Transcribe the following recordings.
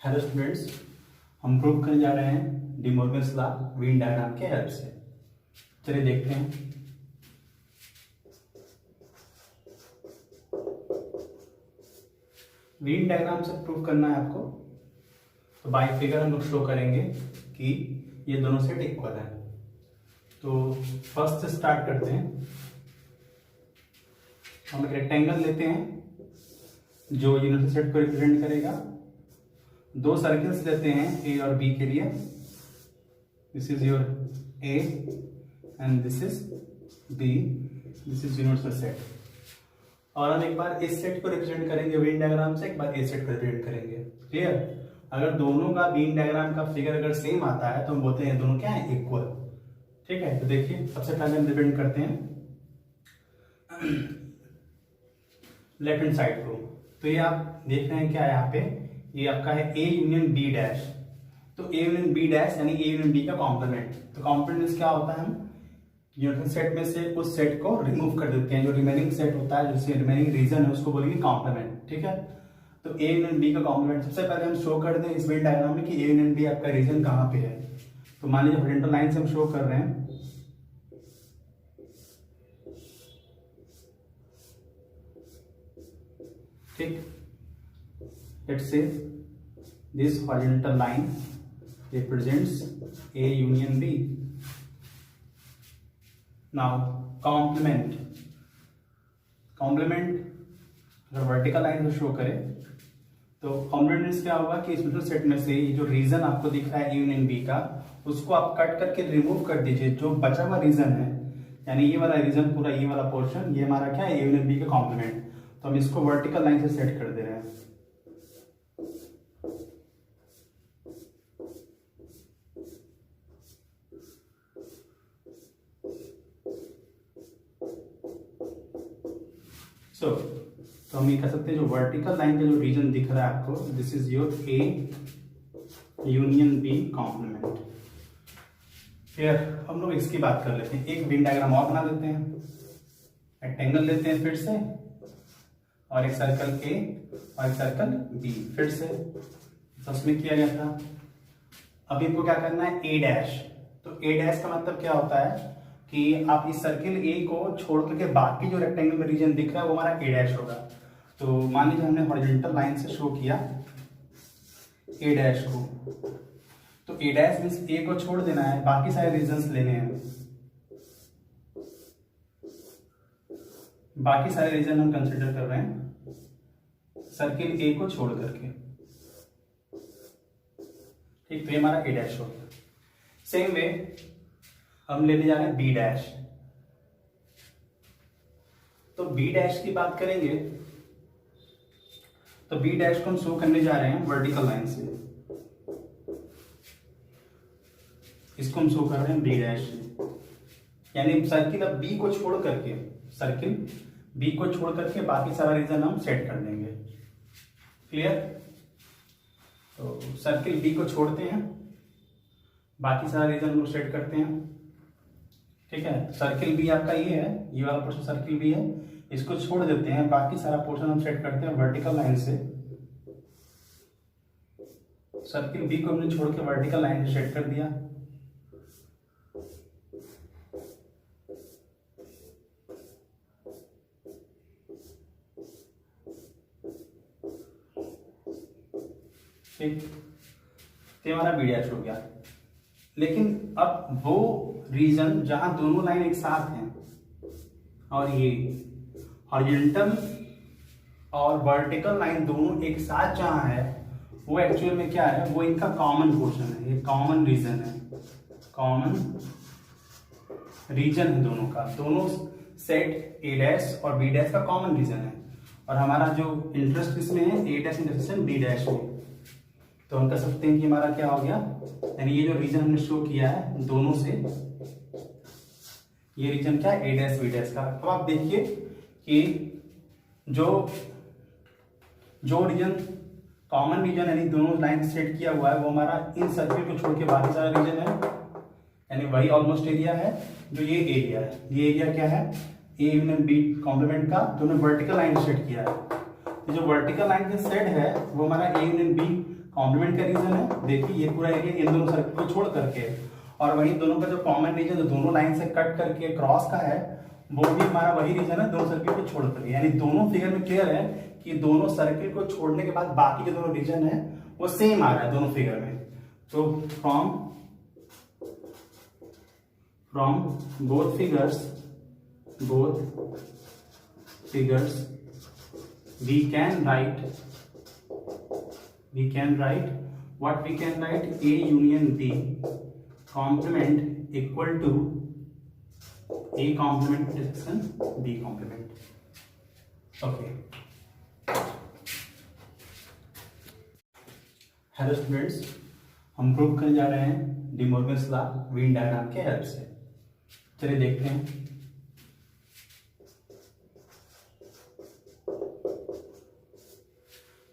Hello students, हम prove करने जा रहे हैं D Morgan's law Venn diagram के हेल्प से। चलिए देखते हैं। वेन डायग्राम से प्रूव करना है आपको, तो बाय फिगर हम लोग शो करेंगे कि ये दोनों सेट इक्वल है। तो फर्स्ट से स्टार्ट करते हैं। हम एक रेक्टेंगल लेते हैं जो यूनिट सेट को रिप्रेजेंट करेगा। दो सर्कल्स लेते हैं ए और बी के लिए। This is your A and this is B. This is universal set. और हम एक बार इस सेट को रिप्रेजेंट करेंगे वेन डायग्राम से, एक बार इस सेट को रिप्रेजेंट करेंगे। क्लियर? अगर दोनों का वेन डायग्राम का फिगर अगर सेम आता है तो हम बोलते हैं दोनों क्या है, इक्वल। ठीक है, तो देखिए सबसे पहले हम रिप्रेजेंट करते हैं लेफ्ट हैंड साइड को। तो ये आप देख रहे हैं क्या है यहाँ पे, ये आपका है ए यूनियन बी डैश। तो ए यूनियन बी डैश यानी ए यूनियन बी का कॉम्प्लीमेंट। तो कॉम्प्लीमेंट क्या होता है, हम यूनिट सेट में से उस सेट को रिमूव कर देते हैं। जो रिमेनिंग सेट होता है, जो रिमेनिंग रीजन है, उसको बोलेंगे कॉम्प्लीमेंट। ठीक है, तो ए यूनियन बी का कॉम्प्लीमेंट सबसे पहले हम शो कर दें इस वेन डायग्राम में कि ए यूनियन बी आपका रीजन कहाँ पे है। तो मान लीजिए हॉरिजॉन्टल लाइन से हम शो कर रहे हैं। ठीक, let's say this horizontal line represents A union B. Now complement अगर वर्टिकल लाइन को शो करे तो कॉम्प्लीमेंट क्या होगा कि इसमें सेट में से ये जो रीजन आपको दिख रहा है ए यूनियन बी का, उसको आप कट करके रिमूव कर दीजिए। जो बचा हुआ रीजन है, यानी ये वाला रीजन, पूरा ये वाला पोर्शन, ये हमारा क्या है, ए यूनियन बी का कॉम्प्लीमेंट। तो हम इसको वर्टिकल लाइन से सेट कर दे रहे हैं। तो हम ये कह सकते हैं जो वर्टिकल लाइन का जो रीजन दिख रहा है आपको, this is your A union B complement. फिर हम लोग इसकी बात कर लेते हैं। एक वेन डायग्राम और बना देते हैं। रेक्टेंगल लेते हैं फिर से, और एक सर्कल ए और एक सर्कल बी फिर से उसमें किया गया था। अब इनको क्या करना है, ए डैश। तो ए डैश का मतलब क्या होता है कि आप इस सर्किल ए को छोड़ करके बाकी जो रेक्टेंगल में रीजन दिख रहा है वो हमारा ए डैश होगा। तो मान लीजिए हमने हॉरिजॉन्टल लाइन से शो किया ए डैश को, तो ए डैश मींस ए को छोड़ देना है, बाकी सारे रीजन्स लेने हैं। बाकी सारे रीजन हम कंसिडर कर रहे हैं सर्किल ए को छोड़ करके। ठीक, तो ये हमारा ए डैश हो गया। सेम वे हम लेने जा रहे हैं बी डैश। तो बी डैश की बात करेंगे तो बी डैश को हम शो करने जा रहे हैं वर्टिकल लाइन से। इसको हम शो कर रहे हैं बी डैश, यानी सर्किल अब बी को छोड़ करके, सर्किल बी को छोड़ करके बाकी सारा रीजन हम सेट कर देंगे। क्लियर? तो सर्किल बी को छोड़ते हैं, बाकी सारा रीजन हम लोग सेट करते हैं। ठीक है, सर्किल बी आपका ये है, ये वाला पोर्शन सर्किल बी है, इसको छोड़ देते हैं, बाकी सारा पोर्शन हम सेट करते हैं वर्टिकल लाइन से। सर्किल बी को हमने छोड़ के वर्टिकल लाइन से सेट कर दिया। ठीक, तो हमारा बी डैश हो गया। लेकिन अब वो रीजन जहां दोनों लाइन एक साथ हैं और ये हॉरिजॉन्टल और वर्टिकल लाइन दोनों एक साथ जहां है, वो एक्चुअल में क्या है, वो इनका कॉमन पोर्शन है, ये कॉमन रीजन है, कॉमन रीजन है दोनों का। दोनों सेट ए डैश और बी डैश का कॉमन रीजन है, और हमारा जो इंटरेस्ट इसमें है A dash intersection B dash में। तो हम कह सकते हैं कि हमारा क्या हो गया, यानी ये जो रीजन हमने शो किया है दोनों से, ये रीजन क्या है, ए डैश बी डैश का। अब आप देखिए कि जो रीजन कॉमन रीजन यानी दोनों लाइन सेट किया हुआ है, वो हमारा इन सर्किल को छोड़ के बाकी सारा रीजन है, यानी वही ऑलमोस्ट एरिया है जो ये एरिया है। ये एरिया क्या है, ए यूनियन बी कॉम्प्लीमेंट का, जो हमने वर्टिकल लाइन सेट किया है। जो वर्टिकल लाइन का सेट है वो हमारा ए यूनियन बी कॉम्प्लीमेंट का रीजन है, देखिए ये पूरा एरिया इन दोनों सर्कल को छोड़ करके, और वही दोनों का जो कॉमन रीजन जो दोनों लाइन से कट करके क्रॉस का है वो भी हमारा वही रीजन है दोनों सर्किल को छोड़ करके। यानी दोनों फिगर में क्लियर है कि दोनों सर्किल को छोड़ने के बाद बाकी जो दोनों रीजन है वो सेम आ रहा है दोनों फिगर में। तो from both figures we can write what we can write A union B complement equal to A complement intersection B complement. Okay. Hello students, हम प्रूव करने जा रहे हैं D Morgan's law Venn diagram के help से। चलिए देखते हैं।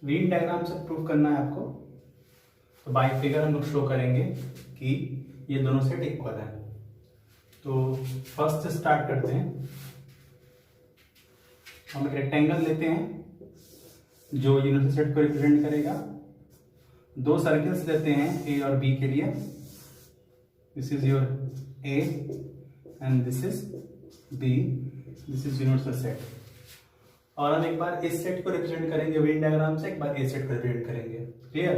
वेन डायग्राम से प्रूव करना है आपको, तो बाय फिगर हम लोग शो करेंगे कि ये दोनों सेट इक्वल है। तो फर्स्ट से स्टार्ट करते हैं। हम एक रेक्टेंगल लेते हैं जो यूनिट सेट को रिप्रेजेंट करेगा। दो सर्कल्स लेते हैं ए और बी के लिए। This is your A and this is B, this is universal set. और हम एक बार इस सेट को रिप्रेजेंट करेंगे वेन डायग्राम से, एक बार इस सेट को रिप्रेजेंट करेंगे। क्लियर?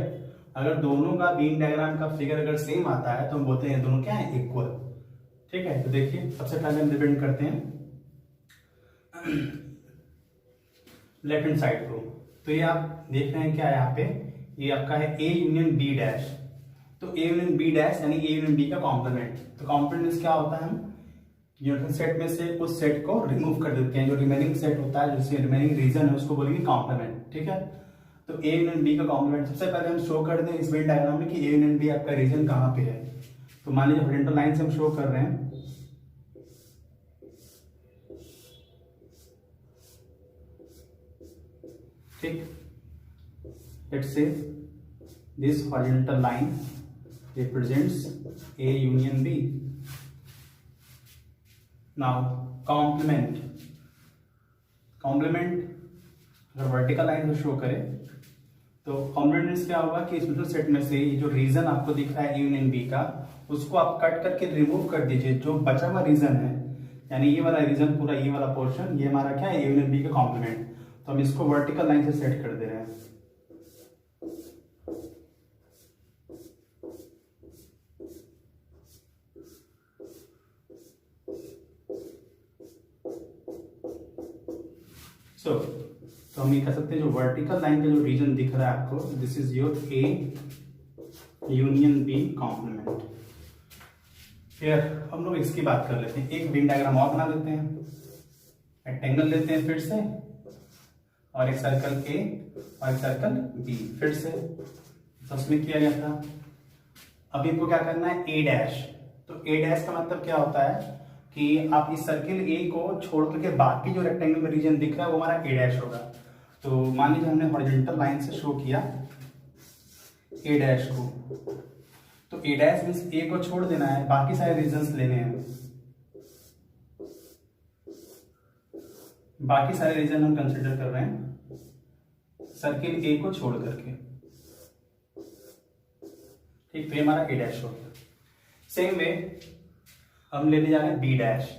अगर दोनों का वेन डायग्राम का फिगर अगर सेम आता है तो हम बोलते हैं दोनों क्या है, इक्वल। ठीक है, तो देखिए सबसे पहले हम रिप्रेजेंट करते हैं लेफ्ट हैंड साइड को। तो ये आप देख रहे हैं क्या है यहाँ पे, ये आपका है ए यूनियन बी डैश। तो ए यूनियन बी डैश यानी ए यूनियन बी का कॉम्प्लीमेंट। तो कॉम्प्लीमेंट क्या होता है, हम यूनिट सेट में से उस सेट को रिमूव कर देते हैं। जो रिमेनिंग सेट होता है, जिससे रिमेनिंग रीजन है, उसको बोलेंगे कॉम्प्लीमेंट। ठीक है, तो ए यूनियन बी का कॉम्प्लीमेंट सबसे पहले हम शो कर दें इस वेन डायग्राम में कि ए यूनियन बी आपका रीजन कहाँ पे है। तो मान लीजिए हॉरिजॉन्टल लाइन से हम शो कर रहे हैं। ठीक, let's say this horizontal line represents A union B. Now complement अगर वर्टिकल लाइन को शो करे तो कॉम्प्लीमेंट क्या होगा कि इस सेट में से ये जो रीजन आपको दिख रहा है A यूनियन B का, उसको आप कट करके रिमूव कर दीजिए। जो बचा हुआ रीजन है, यानी ये वाला रीजन पूरा ये वाला पोर्शन, ये हमारा क्या है, A यूनियन B का कॉम्प्लीमेंट। तो हम इसको वर्टिकल लाइन से सेट कर दे रहे हैं। तो हम ये कह सकते हैं जो वर्टिकल लाइन का जो रीजन दिख रहा है आपको, this is your A union B complement. फिर हम लोग इसकी बात कर लेते हैं। एक वेन डायग्राम और बना लेते हैं। रेक्टेंगल लेते हैं फिर से, और एक सर्कल ए और एक सर्कल बी फिर से। तो उसमें किया गया था। अब इनको क्या करना है, ए डैश। तो ए डैश का मतलब क्या होता है कि आप इस सर्किल ए को छोड़ करके बाकी जो रेक्टेंगल में रीजन दिख रहा है वो हमारा ए डैश होगा। तो मान लीजिए हमने हॉरिजॉन्टल लाइन से शो किया ए डैश को, तो ए डैश मींस ए को छोड़ देना है, बाकी सारे रीजन्स लेने हैं। बाकी सारे रीजन हम कंसिडर कर रहे हैं सर्किल ए को छोड़ करके। ठीक, तो ये हमारा ए डैश हो गया। सेम वे हम लेने जा रहे हैं बी डैश।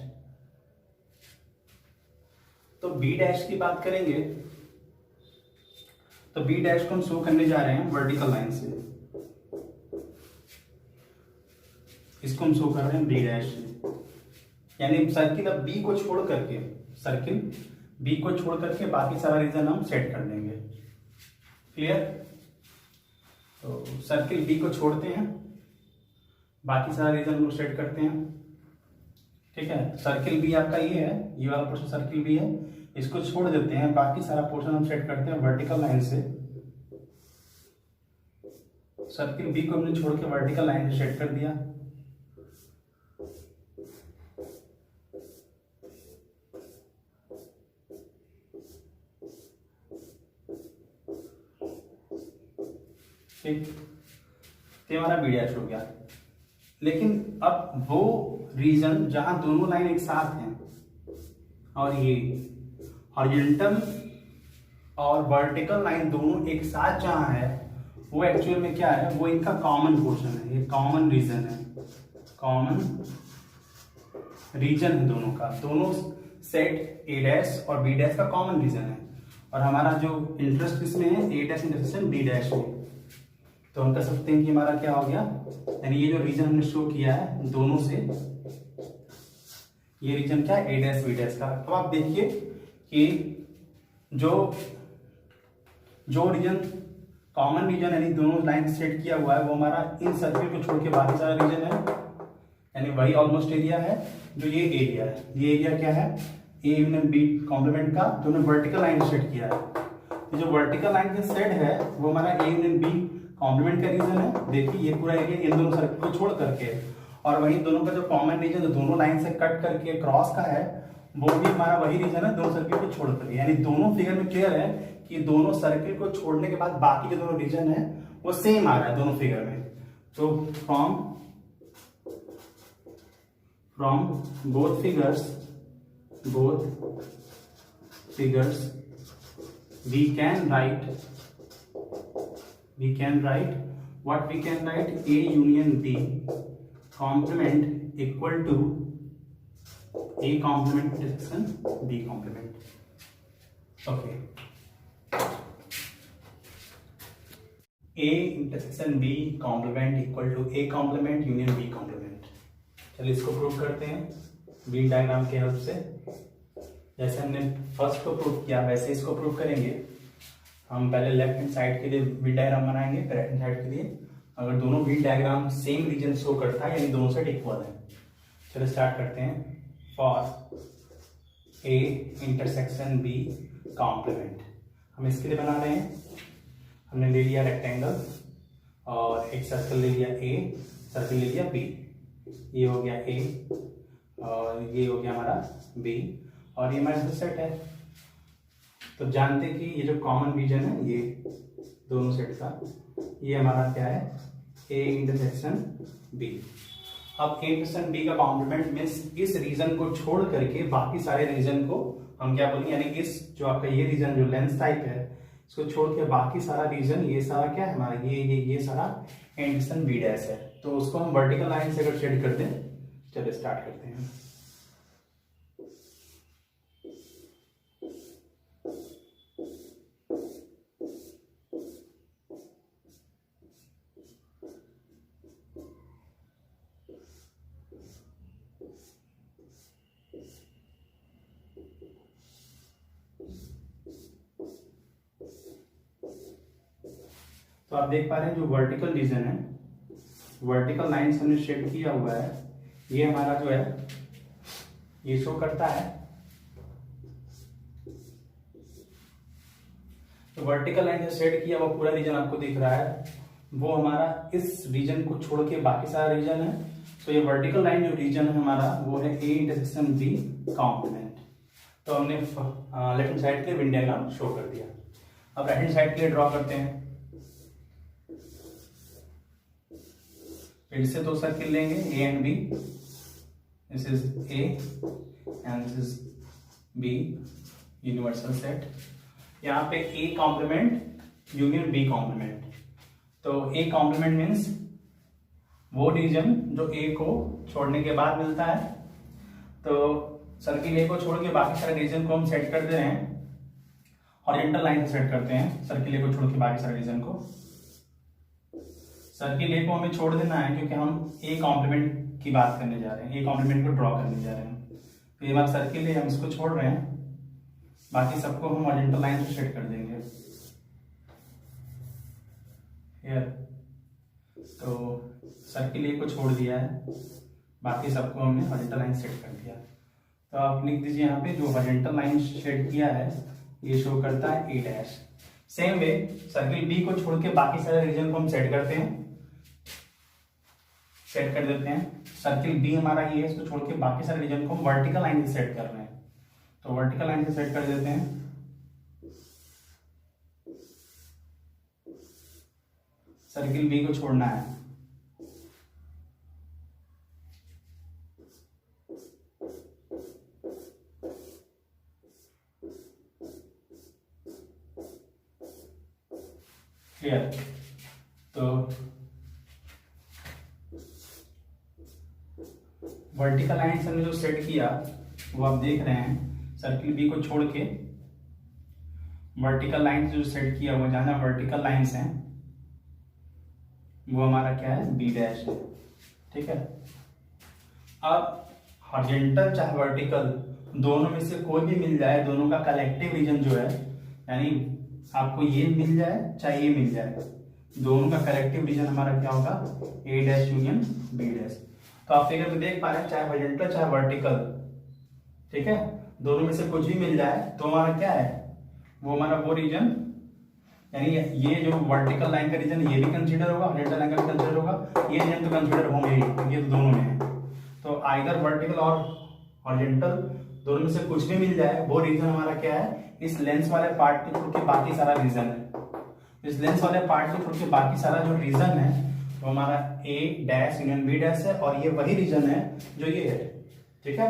तो बी डैश की बात करेंगे तो बी डैश को हम शो करने जा रहे हैं वर्टिकल लाइन से। इसको हम शो कर रहे हैं बी डैश, यानी सर्किल अब बी को छोड़ करके, सर्किल बी को छोड़ करके बाकी सारा रीजन हम सेट कर देंगे। क्लियर? तो सर्किल बी को छोड़ते हैं, बाकी सारा रीजन हम लोग सेट करते हैं। ठीक है, सर्किल बी आपका ये है, ये वाला पोर्शन सर्किल बी है, इसको छोड़ देते हैं, बाकी सारा पोर्शन हम सेट करते हैं वर्टिकल लाइन से। सर्किल बी को हमने छोड़ के वर्टिकल लाइन से सेट कर दिया। ठीक, तो हमारा बी डैश हो गया। लेकिन अब वो रीजन जहां दोनों लाइन एक साथ हैं और ये हॉरिजॉन्टल और वर्टिकल लाइन दोनों एक साथ जहां है, वो एक्चुअल में क्या है, वो इनका कॉमन पोर्शन है, ये कॉमन रीजन है, कॉमन रीजन है दोनों का, दोनों सेट ए डैश और बी डैश का कॉमन रीजन है। और हमारा जो इंटरेस्ट इसमें है A dash intersection B dash में, तो हम कह सकते हैं कि हमारा क्या हो गया, यानी ये जो रीजन हमने शो किया है दोनों से, ये रीजन क्या है ए डैश बी डैश का। तो आप देखिए कि जो रीजन कॉमन रीजन यानी दोनों लाइन सेट किया हुआ है वो हमारा इन सर्किल को छोड़ के बाकी सारा रीजन है, यानी वही ऑलमोस्ट एरिया है जो ये एरिया है। ये एरिया क्या है, ए यूनियन बी कॉम्प्लीमेंट का, जो हमने वर्टिकल लाइन सेट किया है। तो जो वर्टिकल लाइन का सेट है वो हमारा ए यूनियन बी कॉम्प्लीमेंट का रीजन है। देखिए ये पूरा एरिया इन दोनों सर्किल को छोड़ करके, और वही दोनों का जो कॉमन रीजन जो दोनों लाइन से कट करके क्रॉस का है वो भी हमारा वही रीजन है दोनों सर्किल को छोड़ करके। यानी दोनों फिगर में क्लियर है कि दोनों सर्किल को छोड़ने के बाद बाकी जो दोनों रीजन है वो सेम आ रहा है दोनों फिगर में। तो from both figures we can write what we can write, A union B complement equal to A complement intersection B complement. Okay, A intersection B complement equal to A complement union B complement। चलिए इसको prove करते हैं wheel diagram के help से। जैसे हमने first को prove किया वैसे इसको प्रूव करेंगे। हम पहले लेफ्ट हैंड साइड के लिए व्हील डायग्राम बनाएंगे, फिर राइट हैंड साइड के लिए। अगर दोनों Venn diagram same region show करता है यानी दोनों साइड इक्वल है। चलो स्टार्ट करते हैं। For A intersection B complement, हम इसके लिए बना रहे हैं। हमने ले लिया रेक्टेंगल और एक सर्कल ले लिया ए, सर्कल ले लिया बी। ये हो गया ए और ये हो गया हमारा बी, और ये हमारा सेट है। तो जानते कि ये जो कॉमन रीजन है ये दोनों सेट का, ये हमारा क्या है, ए इंटरसेक्शन बी। अब ए इंटरसेक्शन बी का कॉम्प्लीमेंट मीन्स इस रीजन को छोड़ करके बाकी सारे रीजन को हम क्या बोलेंगे, यानी इस जो आपका ये रीजन जो लेंस टाइप है इसको छोड़ के बाकी सारा रीजन, ये सारा क्या है हमारा, ये सारा इंटरसेक्शन बी डैश है। तो उसको हम वर्टिकल लाइन से अगर शेड करते हैं, चलिए स्टार्ट करते हैं। तो आप देख पा रहे हैं जो वर्टिकल रीजन है, वर्टिकल लाइन से हमने शेड किया हुआ है, ये हमारा जो है ये शो करता है। तो वर्टिकल लाइन से शेड किया हुआ पूरा रीजन आपको दिख रहा है, वो हमारा इस रीजन को छोड़ के बाकी सारा रीजन है। तो ये वर्टिकल लाइन जो रीजन है हमारा वो है ए इंटरसेक्शन बी कॉम्प्लीमेंट। तो हमने लेफ्ट हैंड साइड के लिए व्हील डायग्राम शो कर दिया। अब राइट हैंड साइड के लिए ड्रॉ करते हैं। फिर से दो सर्किल लेंगे A and B, this is A and this is B, universal set. यहाँ पे A complement union B complement. तो ए कॉम्प्लीमेंट मीन्स वो रीजन जो ए को छोड़ने के बाद मिलता है। तो सर्किल ए को छोड़ के बाकी सारे रीजन को हम सेट कर दे रहे हैं, हॉरिजॉन्टल लाइन से सेट करते हैं सर्किल ए को छोड़ के बाकी सारे रीजन को। सर्किल ए को हमें छोड़ देना है क्योंकि हम ए कॉम्प्लीमेंट की बात करने जा रहे हैं, ए कॉम्प्लीमेंट को ड्रॉ करने जा रहे हैं। तो ये बात सर्किल ए हम इसको छोड़ रहे हैं, बाकी सबको हम हॉरिजॉन्टल लाइन से सेट कर देंगे हियर। तो सर्किल ए को छोड़ दिया है, बाकी सबको हमने हॉरिजॉन्टल लाइन सेट कर दिया। तो आप लिख दीजिए यहाँ पे जो हॉरिजॉन्टल लाइन सेट किया है ये शो करता है A dash. Same way circle B को छोड़ के बाकी सारे रीजन को हम सेट करते हैं, सेट कर देते हैं। सर्किल बी हमारा ये है, इसको छोड़ के बाकी सारे रीजन को हम वर्टिकल लाइन से सेट कर रहे हैं। तो वर्टिकल लाइन से सेट कर देते हैं। सर्किल बी को छोड़ना है। क्लियर। तो वर्टिकल लाइंस हमने जो सेट किया वो आप देख रहे हैं, सर्किल बी को छोड़ के वर्टिकल लाइंस जो सेट किया वो जहां वर्टिकल लाइंस हैं वो हमारा क्या है, बी डैश है। ठीक है, अब हॉरिजॉन्टल चाहे वर्टिकल दोनों में से कोई भी मिल जाए, दोनों का कलेक्टिव रीजन जो है, यानी आपको ये मिल जाए चाहे ये मिल जाए, दोनों का कलेक्टिव रीजन हमारा क्या होगा, ए डैश यूनियन बी डैश। तो आप फिगर में देख पा रहे हैं, चाहे हॉरिजॉन्टल चाहे वर्टिकल, ठीक है, दोनों में से कुछ भी मिल जाए तो हमारा क्या है, वो हमारा वो रीजन, यानी ये जो वर्टिकल लाइन का रीजन ये भी कंसीडर होगा, हॉरिजॉन्टल लाइन का भी कंसीडर होगा, ये रीजन तो कंसीडर होंगे ही, ये तो दोनों में है। तो आइदर वर्टिकल और हॉरिजॉन्टल दोनों में से कुछ भी मिल जाए, वो रीजन हमारा क्या है, इस लेंस वाले पार्ट के थ्रू के बाकी सारा रीजन है। इस लेंस वाले पार्ट के थ्रू के बाकी सारा जो रीजन है वो हमारा ए डैश यूनियन बी डैश है, और ये वही रीजन है जो ये है। ठीक है,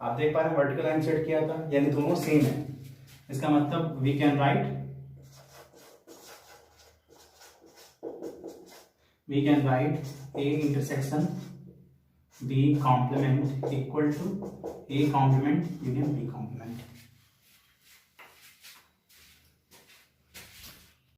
आप देख पा रहे हैं वर्टिकल लाइन सेट किया था, यानी दोनों सेम है। इसका मतलब we can write A intersection B complement equal to A complement union B complement।